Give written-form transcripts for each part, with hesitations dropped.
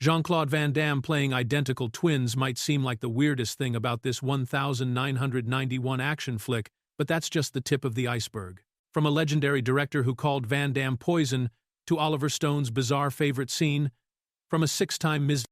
Jean-Claude Van Damme playing identical twins might seem like the weirdest thing about this 1991 action flick, but that's just the tip of the iceberg. From a legendary director who called Van Damme poison, to Oliver Stone's bizarre favorite scene, from a six-time Ms.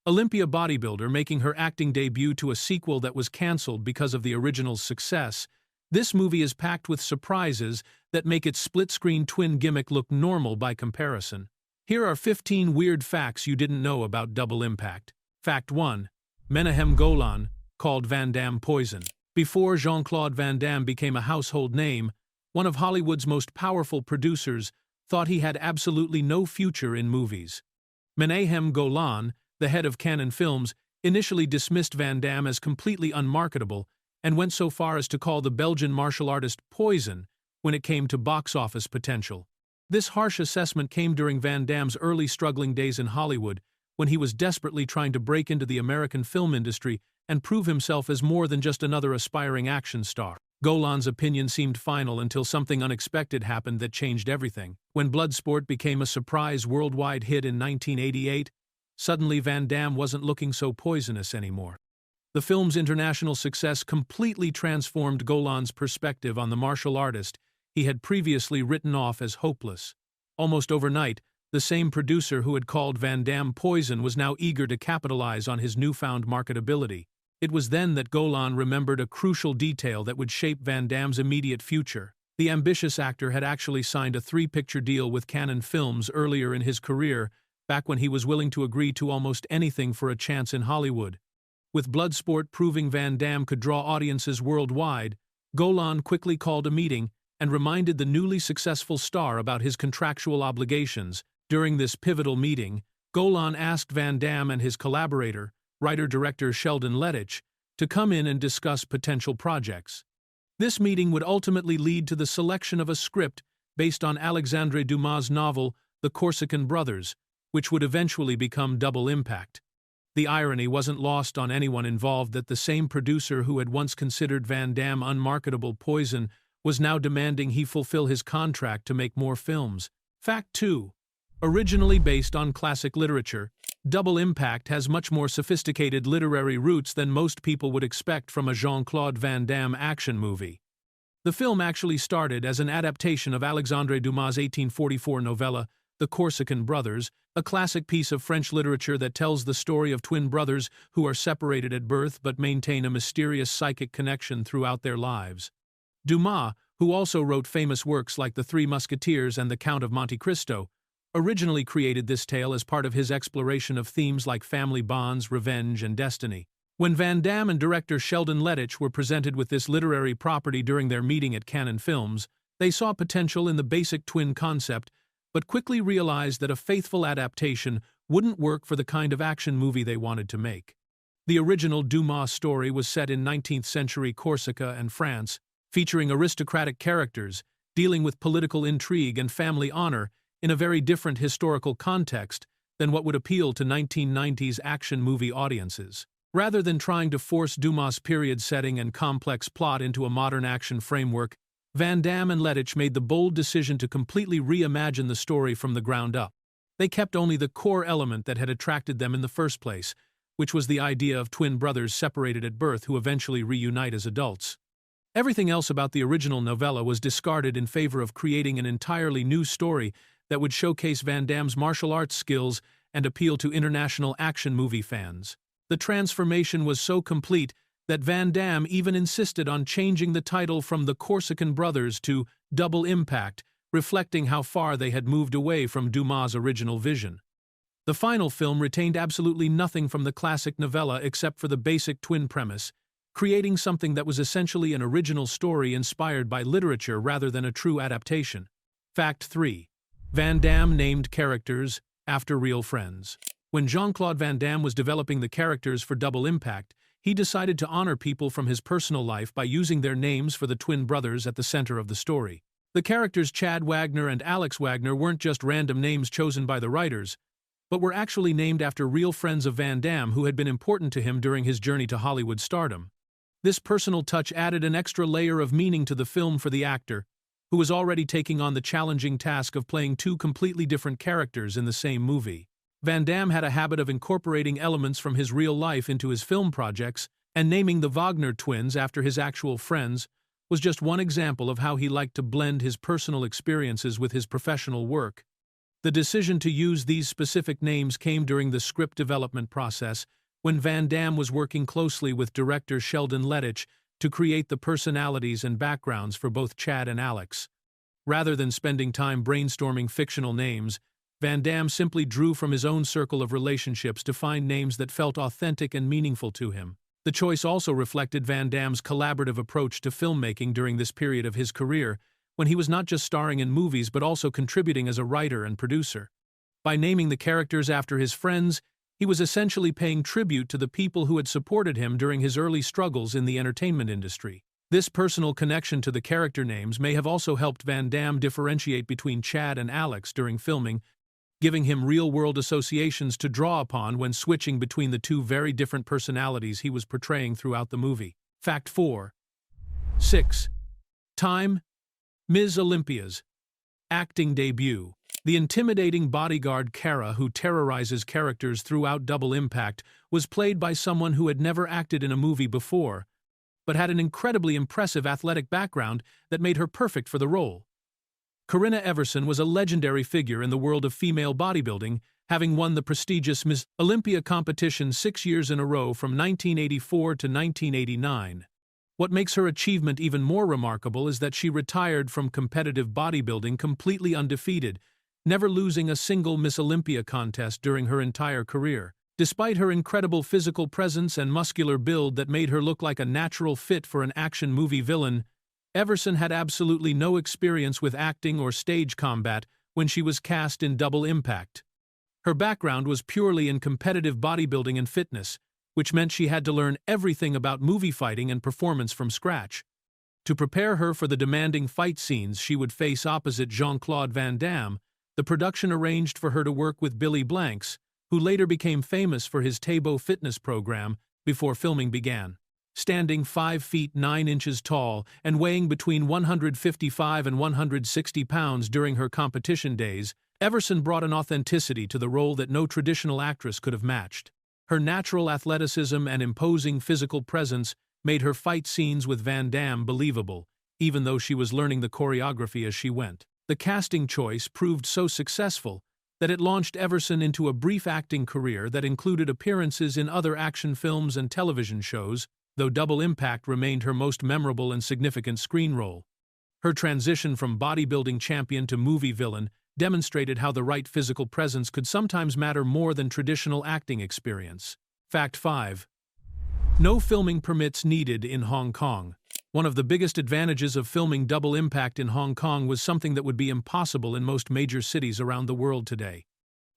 Olympia bodybuilder making her acting debut to a sequel that was cancelled because of the original's success, this movie is packed with surprises that make its split-screen twin gimmick look normal by comparison. Here are 15 weird facts you didn't know about Double Impact. Fact 1. Menahem Golan called Van Damme poison. Before Jean-Claude Van Damme became a household name, one of Hollywood's most powerful producers thought he had absolutely no future in movies. Menahem Golan, the head of Canon Films, initially dismissed Van Damme as completely unmarketable and went so far as to call the Belgian martial artist poison when it came to box office potential. This harsh assessment came during Van Damme's early struggling days in Hollywood, when he was desperately trying to break into the American film industry and prove himself as more than just another aspiring action star. Golan's opinion seemed final until something unexpected happened that changed everything. When Bloodsport became a surprise worldwide hit in 1988, suddenly Van Damme wasn't looking so poisonous anymore. The film's international success completely transformed Golan's perspective on the martial artist he had previously written off as hopeless. Almost overnight, the same producer who had called Van Damme poison was now eager to capitalize on his newfound marketability. It was then that Golan remembered a crucial detail that would shape Van Damme's immediate future. The ambitious actor had actually signed a 3-picture deal with Canon Films earlier in his career, back when he was willing to agree to almost anything for a chance in Hollywood. With Bloodsport proving Van Damme could draw audiences worldwide, Golan quickly called a meeting and reminded the newly successful star about his contractual obligations. During this pivotal meeting, Golan asked Van Damme and his collaborator, writer-director Sheldon Lettich, to come in and discuss potential projects. This meeting would ultimately lead to the selection of a script based on Alexandre Dumas' novel The Corsican Brothers, which would eventually become Double Impact. The irony wasn't lost on anyone involved that the same producer who had once considered Van Damme unmarketable poison was now demanding he fulfill his contract to make more films. Fact 2. Originally based on classic literature, Double Impact has much more sophisticated literary roots than most people would expect from a Jean-Claude Van Damme action movie. The film actually started as an adaptation of Alexandre Dumas' 1844 novella, The Corsican Brothers, a classic piece of French literature that tells the story of twin brothers who are separated at birth but maintain a mysterious psychic connection throughout their lives. Dumas, who also wrote famous works like The Three Musketeers and The Count of Monte Cristo, originally created this tale as part of his exploration of themes like family bonds, revenge, and destiny. When Van Damme and director Sheldon Lettich were presented with this literary property during their meeting at Canon Films, they saw potential in the basic twin concept, but quickly realized that a faithful adaptation wouldn't work for the kind of action movie they wanted to make. The original Dumas story was set in 19th-century Corsica and France, featuring aristocratic characters, dealing with political intrigue and family honor in a very different historical context than what would appeal to 1990s action movie audiences. Rather than trying to force Dumas' period setting and complex plot into a modern action framework, Van Damme and Lettich made the bold decision to completely reimagine the story from the ground up. They kept only the core element that had attracted them in the first place, which was the idea of twin brothers separated at birth who eventually reunite as adults. Everything else about the original novella was discarded in favor of creating an entirely new story that would showcase Van Damme's martial arts skills and appeal to international action movie fans. The transformation was so complete that Van Damme even insisted on changing the title from The Corsican Brothers to Double Impact, reflecting how far they had moved away from Dumas' original vision. The final film retained absolutely nothing from the classic novella except for the basic twin premise, creating something that was essentially an original story inspired by literature rather than a true adaptation. Fact 3. Van Damme named characters after real friends. When Jean-Claude Van Damme was developing the characters for Double Impact, he decided to honor people from his personal life by using their names for the twin brothers at the center of the story. The characters Chad Wagner and Alex Wagner weren't just random names chosen by the writers, but were actually named after real friends of Van Damme who had been important to him during his journey to Hollywood stardom. This personal touch added an extra layer of meaning to the film for the actor, who was already taking on the challenging task of playing two completely different characters in the same movie. Van Damme had a habit of incorporating elements from his real life into his film projects, and naming the Wagner twins after his actual friends was just one example of how he liked to blend his personal experiences with his professional work. The decision to use these specific names came during the script development process, when Van Damme was working closely with director Sheldon Lettich to create the personalities and backgrounds for both Chad and Alex. Rather than spending time brainstorming fictional names, Van Damme simply drew from his own circle of relationships to find names that felt authentic and meaningful to him. The choice also reflected Van Damme's collaborative approach to filmmaking during this period of his career, when he was not just starring in movies but also contributing as a writer and producer. By naming the characters after his friends, he was essentially paying tribute to the people who had supported him during his early struggles in the entertainment industry. This personal connection to the character names may have also helped Van Damme differentiate between Chad and Alex during filming, giving him real-world associations to draw upon when switching between the two very different personalities he was portraying throughout the movie. Fact 4. 6. Time: Ms. Olympia's acting debut. The intimidating bodyguard Kara, who terrorizes characters throughout Double Impact, was played by someone who had never acted in a movie before, but had an incredibly impressive athletic background that made her perfect for the role. Corinna Everson was a legendary figure in the world of female bodybuilding, having won the prestigious Ms. Olympia competition 6 years in a row from 1984 to 1989. What makes her achievement even more remarkable is that she retired from competitive bodybuilding completely undefeated, never losing a single Miss Olympia contest during her entire career. Despite her incredible physical presence and muscular build that made her look like a natural fit for an action movie villain, Everson had absolutely no experience with acting or stage combat when she was cast in Double Impact. Her background was purely in competitive bodybuilding and fitness, which meant she had to learn everything about movie fighting and performance from scratch. To prepare her for the demanding fight scenes she would face opposite Jean-Claude Van Damme, the production arranged for her to work with Billy Blanks, who later became famous for his Tabo fitness program, before filming began. Standing 5 feet 9 inches tall and weighing between 155 and 160 pounds during her competition days, Everson brought an authenticity to the role that no traditional actress could have matched. Her natural athleticism and imposing physical presence made her fight scenes with Van Damme believable, even though she was learning the choreography as she went. The casting choice proved so successful that it launched Everson into a brief acting career that included appearances in other action films and television shows, though Double Impact remained her most memorable and significant screen role. Her transition from bodybuilding champion to movie villain demonstrated how the right physical presence could sometimes matter more than traditional acting experience. Fact 5. No filming permits needed in Hong Kong. One of the biggest advantages of filming Double Impact in Hong Kong was something that would be impossible in most major cities around the world today.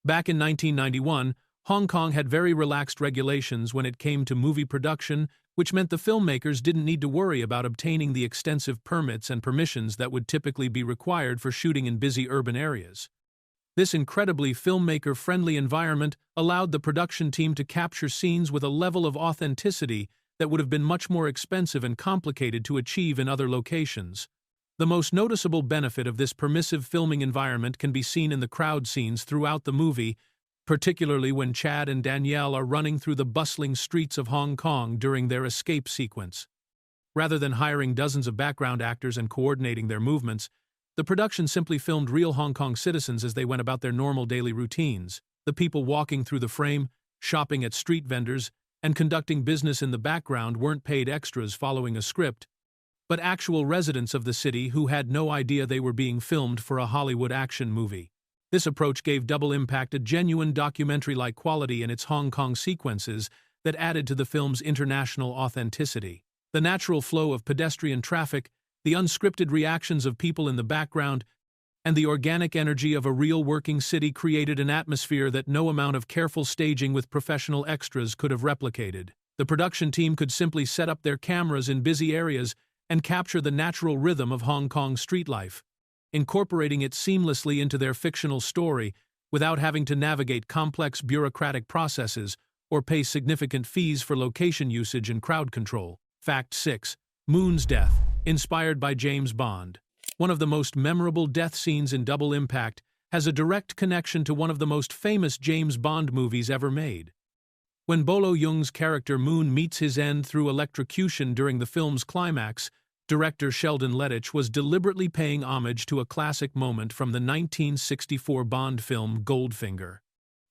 Back in 1991, Hong Kong had very relaxed regulations when it came to movie production, which meant the filmmakers didn't need to worry about obtaining the extensive permits and permissions that would typically be required for shooting in busy urban areas. This incredibly filmmaker-friendly environment allowed the production team to capture scenes with a level of authenticity that would have been much more expensive and complicated to achieve in other locations. The most noticeable benefit of this permissive filming environment can be seen in the crowd scenes throughout the movie, particularly when Chad and Danielle are running through the bustling streets of Hong Kong during their escape sequence. Rather than hiring dozens of background actors and coordinating their movements, the production simply filmed real Hong Kong citizens as they went about their normal daily routines. The people walking through the frame, shopping at street vendors, and conducting business in the background weren't paid extras following a script, but actual residents of the city who had no idea they were being filmed for a Hollywood action movie. This approach gave Double Impact a genuine documentary-like quality in its Hong Kong sequences that added to the film's international authenticity. The natural flow of pedestrian traffic, the unscripted reactions of people in the background, and the organic energy of a real working city created an atmosphere that no amount of careful staging with professional extras could have replicated. The production team could simply set up their cameras in busy areas and capture the natural rhythm of Hong Kong street life, incorporating it seamlessly into their fictional story without having to navigate complex bureaucratic processes or pay significant fees for location usage and crowd control. Fact 6. Moon's death, inspired by James Bond. One of the most memorable death scenes in Double Impact has a direct connection to one of the most famous James Bond movies ever made. When Bolo Young's character Moon meets his end through electrocution during the film's climax, director Sheldon Lettich was deliberately paying homage to a classic moment from the 1964 Bond film Goldfinger.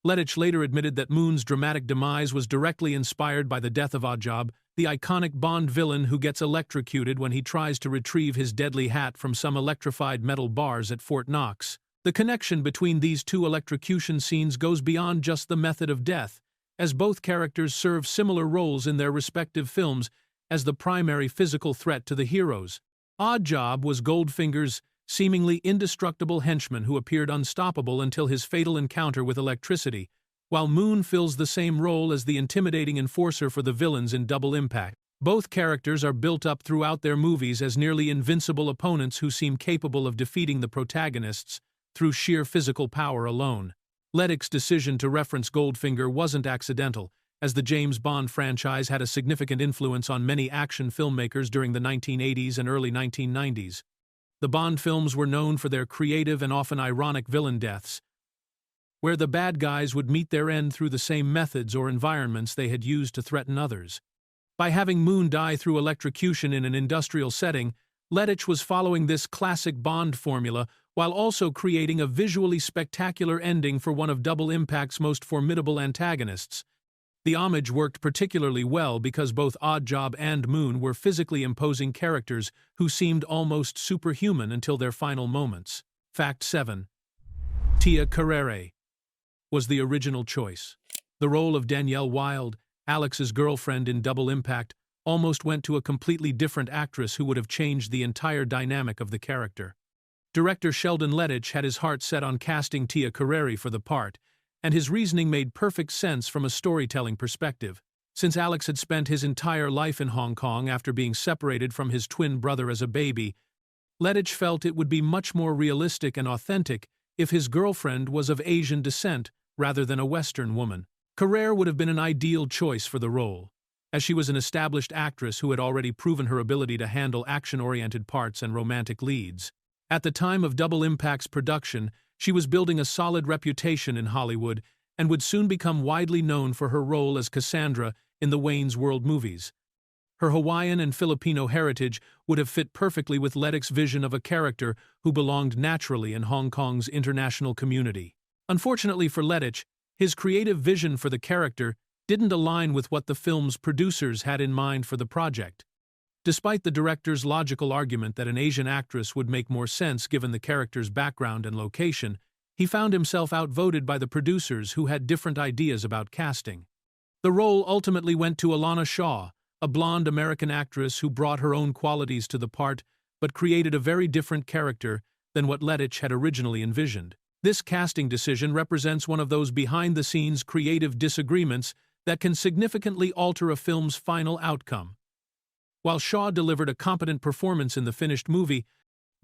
Lettich later admitted that Moon's dramatic demise was directly inspired by the death of Oddjob, the iconic Bond villain who gets electrocuted when he tries to retrieve his deadly hat from some electrified metal bars at Fort Knox. The connection between these two electrocution scenes goes beyond just the method of death, as both characters serve similar roles in their respective films as the primary physical threat to the heroes. Oddjob was Goldfinger's seemingly indestructible henchman who appeared unstoppable until his fatal encounter with electricity, while Moon fills the same role as the intimidating enforcer for the villains in Double Impact. Both characters are built up throughout their movies as nearly invincible opponents who seem capable of defeating the protagonists through sheer physical power alone. Lettich's decision to reference Goldfinger wasn't accidental, as the James Bond franchise had a significant influence on many action filmmakers during the 1980s and early 1990s. The Bond films were known for their creative and often ironic villain deaths, where the bad guys would meet their end through the same methods or environments they had used to threaten others. By having Moon die through electrocution in an industrial setting, Lettich was following this classic Bond formula while also creating a visually spectacular ending for one of Double Impact's most formidable antagonists. The homage worked particularly well because both Oddjob and Moon were physically imposing characters who seemed almost superhuman until their final moments. Fact 7. Tia Carrere was the original choice. The role of Danielle Wilde, Alex's girlfriend in Double Impact, almost went to a completely different actress who would have changed the entire dynamic of the character. Director Sheldon Lettich had his heart set on casting Tia Carrere for the part, and his reasoning made perfect sense from a storytelling perspective. Since Alex had spent his entire life in Hong Kong after being separated from his twin brother as a baby, Lettich felt it would be much more realistic and authentic if his girlfriend was of Asian descent rather than a Western woman. Carrere would have been an ideal choice for the role, as she was an established actress who had already proven her ability to handle action-oriented parts and romantic leads. At the time of Double Impact's production, she was building a solid reputation in Hollywood and would soon become widely known for her role as Cassandra in the Wayne's World movies. Her Hawaiian and Filipino heritage would have fit perfectly with Lettich's vision of a character who belonged naturally in Hong Kong's international community. Unfortunately for Lettich, his creative vision for the character didn't align with what the film's producers had in mind for the project. Despite the director's logical argument that an Asian actress would make more sense given the character's background and location, he found himself outvoted by the producers who had different ideas about casting. The role ultimately went to Alana Shaw, a blonde American actress who brought her own qualities to the part but created a very different character than what Lettich had originally envisioned. This casting decision represents one of those behind-the-scenes creative disagreements that can significantly alter a film's final outcome. While Shaw delivered a competent performance in the finished movie,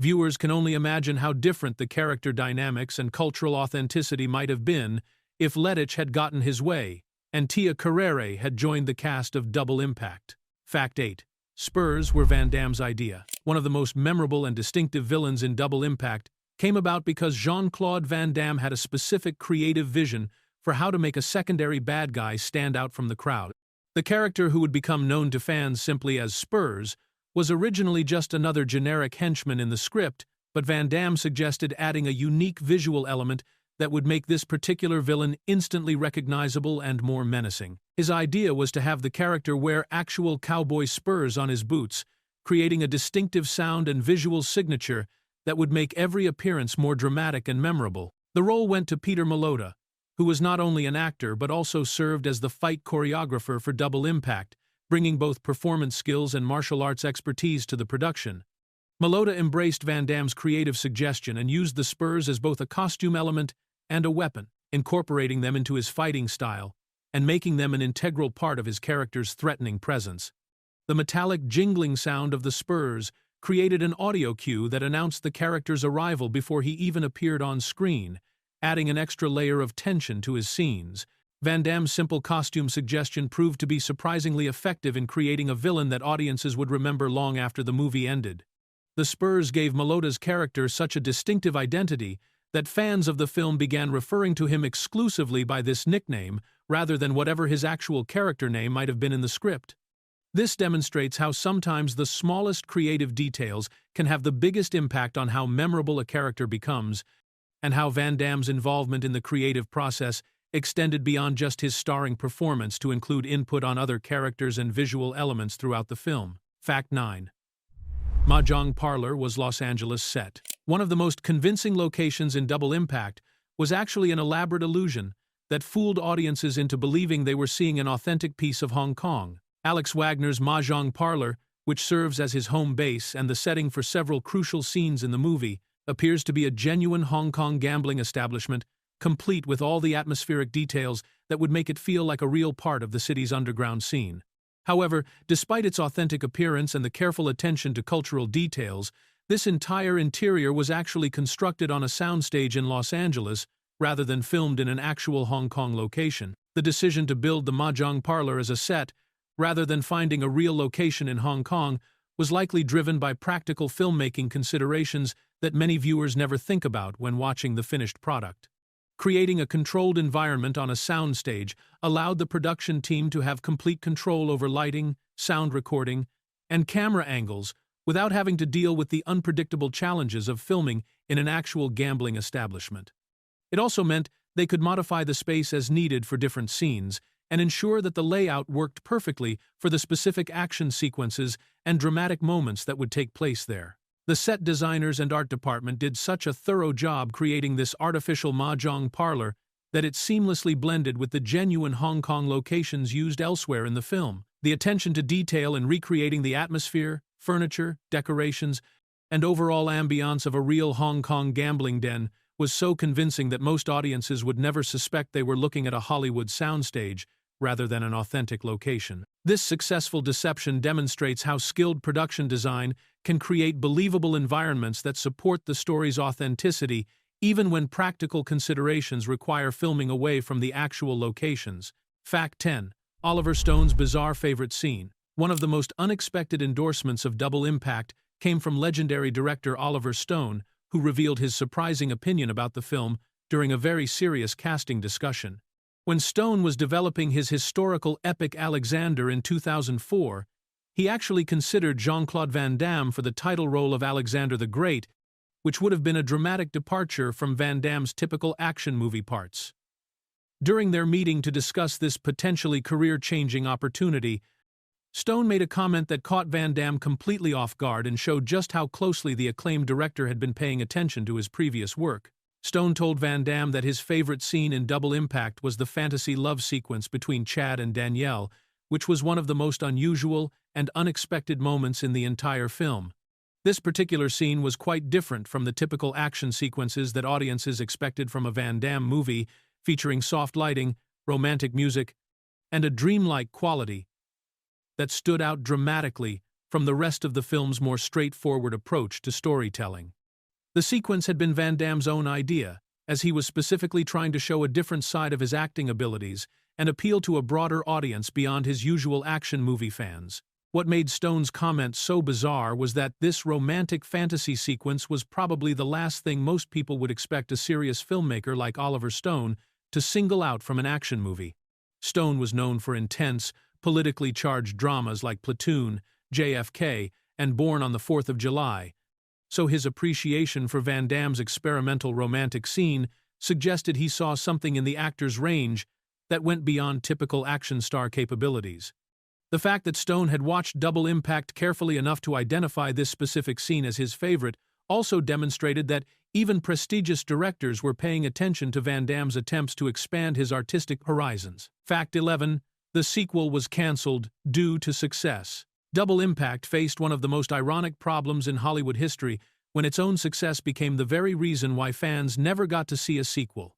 viewers can only imagine how different the character dynamics and cultural authenticity might have been if Lettich had gotten his way and Tia Carrere had joined the cast of Double Impact. Fact 8. Spurs were Van Damme's idea. One of the most memorable and distinctive villains in Double Impact came about because Jean-Claude Van Damme had a specific creative vision for how to make a secondary bad guy stand out from the crowd. The character, who would become known to fans simply as Spurs, was originally just another generic henchman in the script, but Van Damme suggested adding a unique visual element that would make this particular villain instantly recognizable and more menacing. His idea was to have the character wear actual cowboy spurs on his boots, creating a distinctive sound and visual signature that would make every appearance more dramatic and memorable. The role went to Peter Malota, who was not only an actor but also served as the fight choreographer for Double Impact, bringing both performance skills and martial arts expertise to the production. Malota embraced Van Damme's creative suggestion and used the spurs as both a costume element and a weapon, incorporating them into his fighting style and making them an integral part of his character's threatening presence. The metallic jingling sound of the spurs created an audio cue that announced the character's arrival before he even appeared on screen, adding an extra layer of tension to his scenes. Van Damme's simple costume suggestion proved to be surprisingly effective in creating a villain that audiences would remember long after the movie ended. The spurs gave Malota's character such a distinctive identity that fans of the film began referring to him exclusively by this nickname rather than whatever his actual character name might have been in the script. This demonstrates how sometimes the smallest creative details can have the biggest impact on how memorable a character becomes, and how Van Damme's involvement in the creative process extended beyond just his starring performance to include input on other characters and visual elements throughout the film. Fact 9. Mahjong Parlor was Los Angeles set. One of the most convincing locations in Double Impact was actually an elaborate illusion that fooled audiences into believing they were seeing an authentic piece of Hong Kong. Alex Wagner's Mahjong Parlor, which serves as his home base and the setting for several crucial scenes in the movie, appears to be a genuine Hong Kong gambling establishment, complete with all the atmospheric details that would make it feel like a real part of the city's underground scene. However, despite its authentic appearance and the careful attention to cultural details, this entire interior was actually constructed on a soundstage in Los Angeles rather than filmed in an actual Hong Kong location. The decision to build the Mahjong Parlor as a set, rather than finding a real location in Hong Kong, was likely driven by practical filmmaking considerations that many viewers never think about when watching the finished product. Creating a controlled environment on a soundstage allowed the production team to have complete control over lighting, sound recording, and camera angles without having to deal with the unpredictable challenges of filming in an actual gambling establishment. It also meant they could modify the space as needed for different scenes and ensure that the layout worked perfectly for the specific action sequences and dramatic moments that would take place there. The set designers and art department did such a thorough job creating this artificial Mahjong Parlor that it seamlessly blended with the genuine Hong Kong locations used elsewhere in the film. The attention to detail in recreating the atmosphere, furniture, decorations, and overall ambiance of a real Hong Kong gambling den was so convincing that most audiences would never suspect they were looking at a Hollywood soundstage rather than an authentic location. This successful deception demonstrates how skilled production design can create believable environments that support the story's authenticity even when practical considerations require filming away from the actual locations. Fact 10. Oliver Stone's bizarre favorite scene. One of the most unexpected endorsements of Double Impact came from legendary director Oliver Stone, who revealed his surprising opinion about the film during a very serious casting discussion. When Stone was developing his historical epic Alexander in 2004, he actually considered Jean-Claude Van Damme for the title role of Alexander the Great, which would have been a dramatic departure from Van Damme's typical action movie parts. During their meeting to discuss this potentially career-changing opportunity, Stone made a comment that caught Van Damme completely off guard and showed just how closely the acclaimed director had been paying attention to his previous work. Stone told Van Damme that his favorite scene in Double Impact was the fantasy love sequence between Chad and Danielle, which was one of the most unusual and unexpected moments in the entire film. This particular scene was quite different from the typical action sequences that audiences expected from a Van Damme movie, featuring soft lighting, romantic music, and a dreamlike quality that stood out dramatically from the rest of the film's more straightforward approach to storytelling. The sequence had been Van Damme's own idea, as he was specifically trying to show a different side of his acting abilities and appeal to a broader audience beyond his usual action movie fans. What made Stone's comment so bizarre was that this romantic fantasy sequence was probably the last thing most people would expect a serious filmmaker like Oliver Stone to single out from an action movie. Stone was known for intense, politically charged dramas like Platoon, JFK, and Born on the 4th of July, so his appreciation for Van Damme's experimental romantic scene suggested he saw something in the actor's range that went beyond typical action star capabilities. The fact that Stone had watched Double Impact carefully enough to identify this specific scene as his favorite also demonstrated that even prestigious directors were paying attention to Van Damme's attempts to expand his artistic horizons. Fact 11. The sequel was cancelled due to success. Double Impact faced one of the most ironic problems in Hollywood history when its own success became the very reason why fans never got to see a sequel.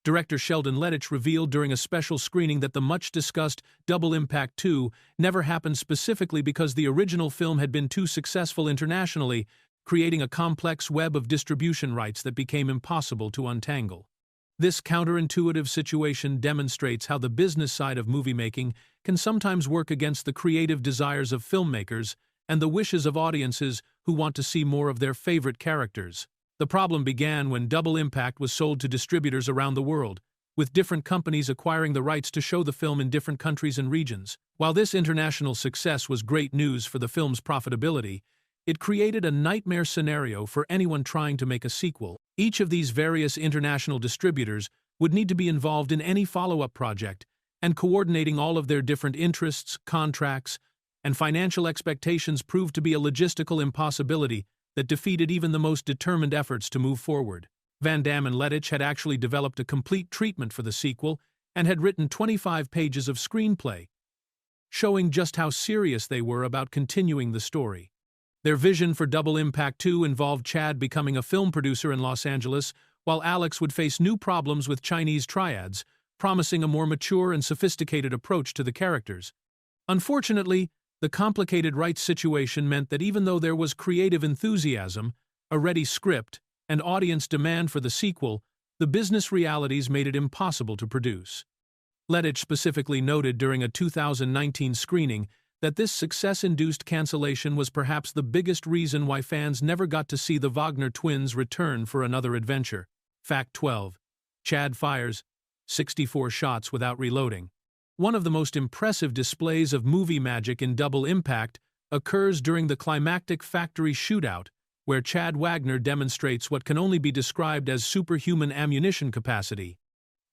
Director Sheldon Lettich revealed during a special screening that the much-discussed Double Impact 2 never happened specifically because the original film had been too successful internationally, creating a complex web of distribution rights that became impossible to untangle. This counterintuitive situation demonstrates how the business side of movie making can sometimes work against the creative desires of filmmakers and the wishes of audiences who want to see more of their favorite characters. The problem began when Double Impact was sold to distributors around the world, with different companies acquiring the rights to show the film in different countries and regions. While this international success was great news for the film's profitability, it created a nightmare scenario for anyone trying to make a sequel. Each of these various international distributors would need to be involved in any follow-up project, and coordinating all of their different interests, contracts, and financial expectations proved to be a logistical impossibility that defeated even the most determined efforts to move forward. Van Damme and Lettich had actually developed a complete treatment for the sequel and had written 25 pages of screenplay, showing just how serious they were about continuing the story. Their vision for Double Impact 2 involved Chad becoming a film producer in Los Angeles, while Alex would face new problems with Chinese triads, promising a more mature and sophisticated approach to the characters. Unfortunately, the complicated rights situation meant that even though there was creative enthusiasm, a ready script, and audience demand for the sequel, the business realities made it impossible to produce. Lettich specifically noted during a 2019 screening that this success-induced cancellation was perhaps the biggest reason why fans never got to see the Wagner twins return for another adventure. Fact 12. Chad fires 64 shots without reloading. One of the most impressive displays of movie magic in Double Impact occurs during the climactic factory shootout, where Chad Wagner demonstrates what can only be described as superhuman ammunition capacity.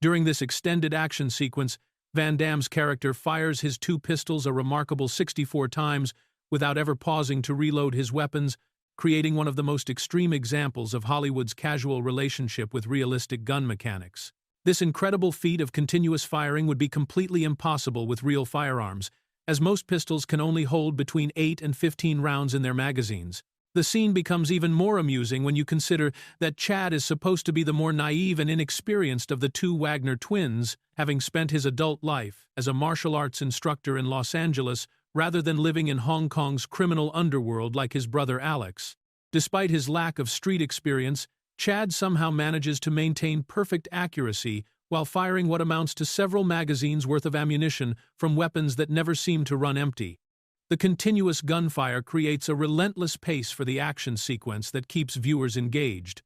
During this extended action sequence, Van Damme's character fires his two pistols a remarkable 64 times without ever pausing to reload his weapons, creating one of the most extreme examples of Hollywood's casual relationship with realistic gun mechanics. This incredible feat of continuous firing would be completely impossible with real firearms, as most pistols can only hold between 8 and 15 rounds in their magazines. The scene becomes even more amusing when you consider that Chad is supposed to be the more naive and inexperienced of the two Wagner twins, having spent his adult life as a martial arts instructor in Los Angeles rather than living in Hong Kong's criminal underworld like his brother Alex. Despite his lack of street experience, Chad somehow manages to maintain perfect accuracy while firing what amounts to several magazines worth of ammunition from weapons that never seem to run empty. The continuous gunfire creates a relentless pace for the action sequence that keeps viewers engaged.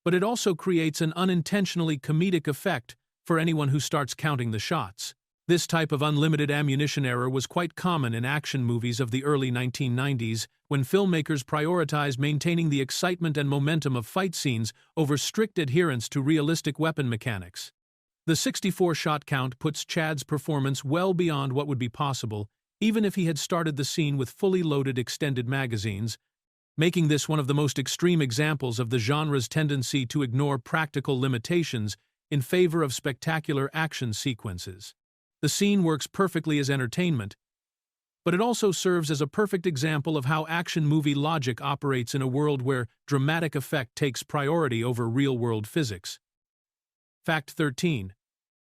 But it also creates an unintentionally comedic effect for anyone who starts counting the shots. This type of unlimited ammunition error was quite common in action movies of the early 1990s, when filmmakers prioritized maintaining the excitement and momentum of fight scenes over strict adherence to realistic weapon mechanics. The 64-shot count puts Chad's performance well beyond what would be possible, even if he had started the scene with fully loaded extended magazines, making this one of the most extreme examples of the genre's tendency to ignore practical limitations in favor of spectacular action sequences. The scene works perfectly as entertainment, but it also serves as a perfect example of how action movie logic operates in a world where dramatic effect takes priority over real-world physics. Fact 13.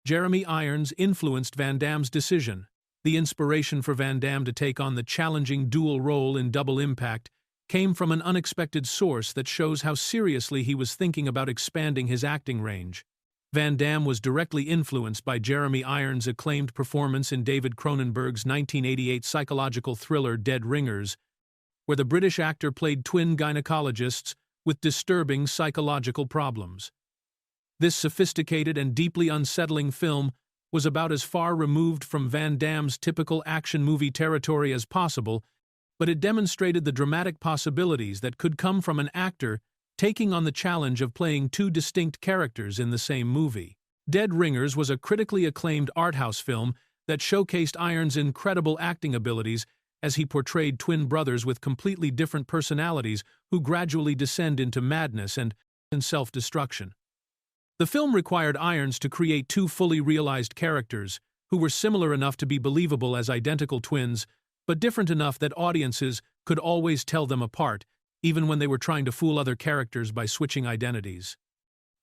Jeremy Irons influenced Van Damme's decision. The inspiration for Van Damme to take on the challenging dual role in Double Impact came from an unexpected source that shows how seriously he was thinking about expanding his acting range. Van Damme was directly influenced by Jeremy Irons' acclaimed performance in David Cronenberg's 1988 psychological thriller Dead Ringers, where the British actor played twin gynecologists with disturbing psychological problems. This sophisticated and deeply unsettling film was about as far removed from Van Damme's typical action movie territory as possible, but it demonstrated the dramatic possibilities that could come from an actor taking on the challenge of playing two distinct characters in the same movie. Dead Ringers was a critically acclaimed art house film that showcased Irons' incredible acting abilities as he portrayed twin brothers with completely different personalities who gradually descend into madness and self-destruction. The film required Irons to create two fully realized characters who were similar enough to be believable as identical twins, but different enough that audiences could always tell them apart, even when they were trying to fool other characters by switching identities.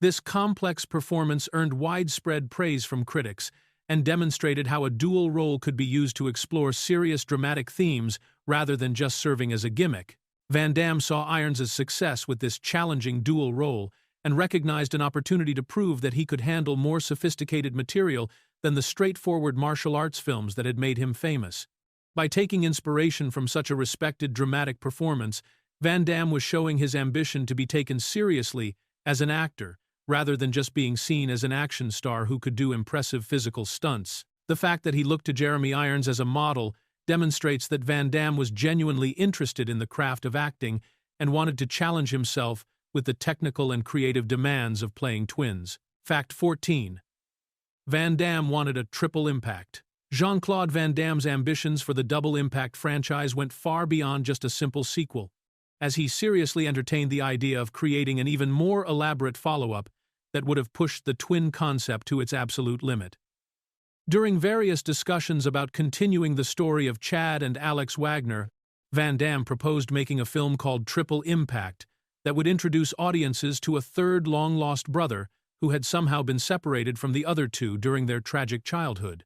This complex performance earned widespread praise from critics and demonstrated how a dual role could be used to explore serious dramatic themes rather than just serving as a gimmick. Van Damme saw Irons' success with this challenging dual role and recognized an opportunity to prove that he could handle more sophisticated material than the straightforward martial arts films that had made him famous. By taking inspiration from such a respected dramatic performance, Van Damme was showing his ambition to be taken seriously as an actor, rather than just being seen as an action star who could do impressive physical stunts. The fact that he looked to Jeremy Irons as a model demonstrates that Van Damme was genuinely interested in the craft of acting and wanted to challenge himself with the technical and creative demands of playing twins. Fact 14. Van Damme wanted a triple impact. Jean-Claude Van Damme's ambitions for the Double Impact franchise went far beyond just a simple sequel, as he seriously entertained the idea of creating an even more elaborate follow-up that would have pushed the twin concept to its absolute limit. During various discussions about continuing the story of Chad and Alex Wagner, Van Damme proposed making a film called Triple Impact that would introduce audiences to a third long-lost brother who had somehow been separated from the other two during their tragic childhood.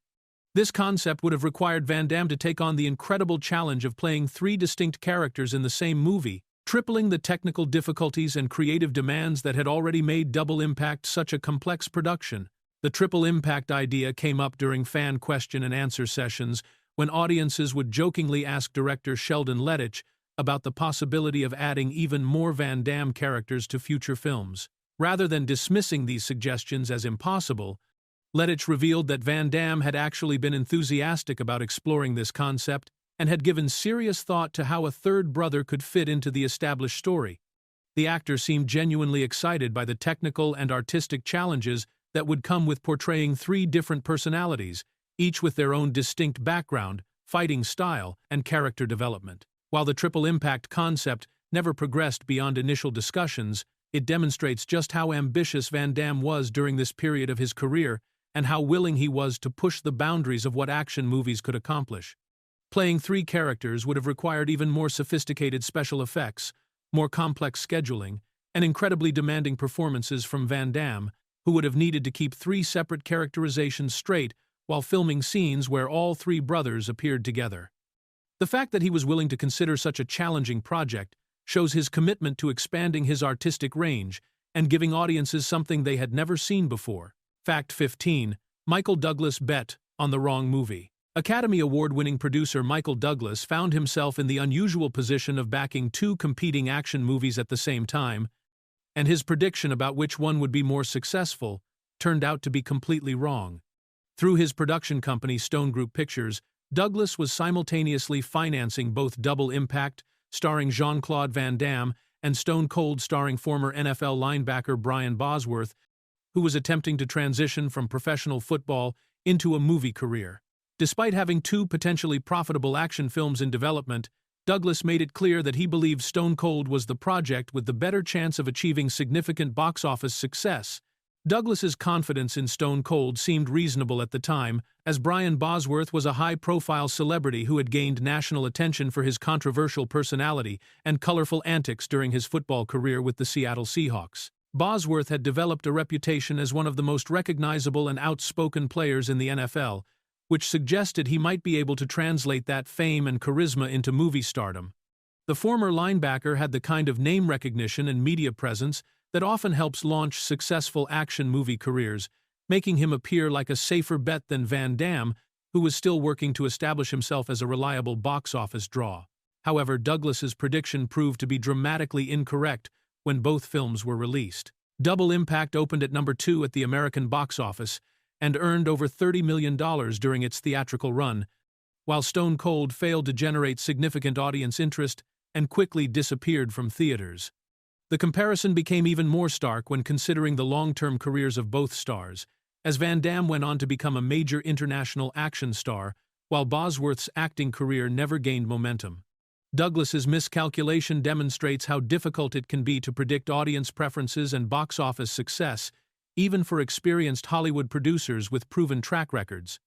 This concept would have required Van Damme to take on the incredible challenge of playing three distinct characters in the same movie, tripling the technical difficulties and creative demands that had already made Double Impact such a complex production. The Triple Impact idea came up during fan question and answer sessions when audiences would jokingly ask director Sheldon Lettich about the possibility of adding even more Van Damme characters to future films. Rather than dismissing these suggestions as impossible, Lettich revealed that Van Damme had actually been enthusiastic about exploring this concept and had given serious thought to how a third brother could fit into the established story. The actor seemed genuinely excited by the technical and artistic challenges that would come with portraying three different personalities, each with their own distinct background, fighting style, and character development. While the Triple Impact concept never progressed beyond initial discussions, it demonstrates just how ambitious Van Damme was during this period of his career and how willing he was to push the boundaries of what action movies could accomplish. Playing three characters would have required even more sophisticated special effects, more complex scheduling, and incredibly demanding performances from Van Damme, who would have needed to keep three separate characterizations straight while filming scenes where all three brothers appeared together. The fact that he was willing to consider such a challenging project shows his commitment to expanding his artistic range and giving audiences something they had never seen before. Fact 15. Michael Douglas bet on the wrong movie. Academy Award-winning producer Michael Douglas found himself in the unusual position of backing two competing action movies at the same time, and his prediction about which one would be more successful turned out to be completely wrong. Through his production company Stone Group Pictures, Douglas was simultaneously financing both Double Impact, starring Jean-Claude Van Damme, and Stone Cold, starring former NFL linebacker Brian Bosworth, who was attempting to transition from professional football into a movie career. Despite having two potentially profitable action films in development, Douglas made it clear that he believed Stone Cold was the project with the better chance of achieving significant box office success. Douglas's confidence in Stone Cold seemed reasonable at the time, as Brian Bosworth was a high-profile celebrity who had gained national attention for his controversial personality and colorful antics during his football career with the Seattle Seahawks. Bosworth had developed a reputation as one of the most recognizable and outspoken players in the NFL, which suggested he might be able to translate that fame and charisma into movie stardom. The former linebacker had the kind of name recognition and media presence that often helps launch successful action movie careers, making him appear like a safer bet than Van Damme, who was still working to establish himself as a reliable box office draw. However, Douglas's prediction proved to be dramatically incorrect when both films were released. Double Impact opened at number 2 at the American box office and earned over $30 million during its theatrical run, while Stone Cold failed to generate significant audience interest and quickly disappeared from theaters. The comparison became even more stark when considering the long-term careers of both stars, as Van Damme went on to become a major international action star, while Bosworth's acting career never gained momentum. Douglas's miscalculation demonstrates how difficult it can be to predict audience preferences and box office success, even for experienced Hollywood producers with proven track records.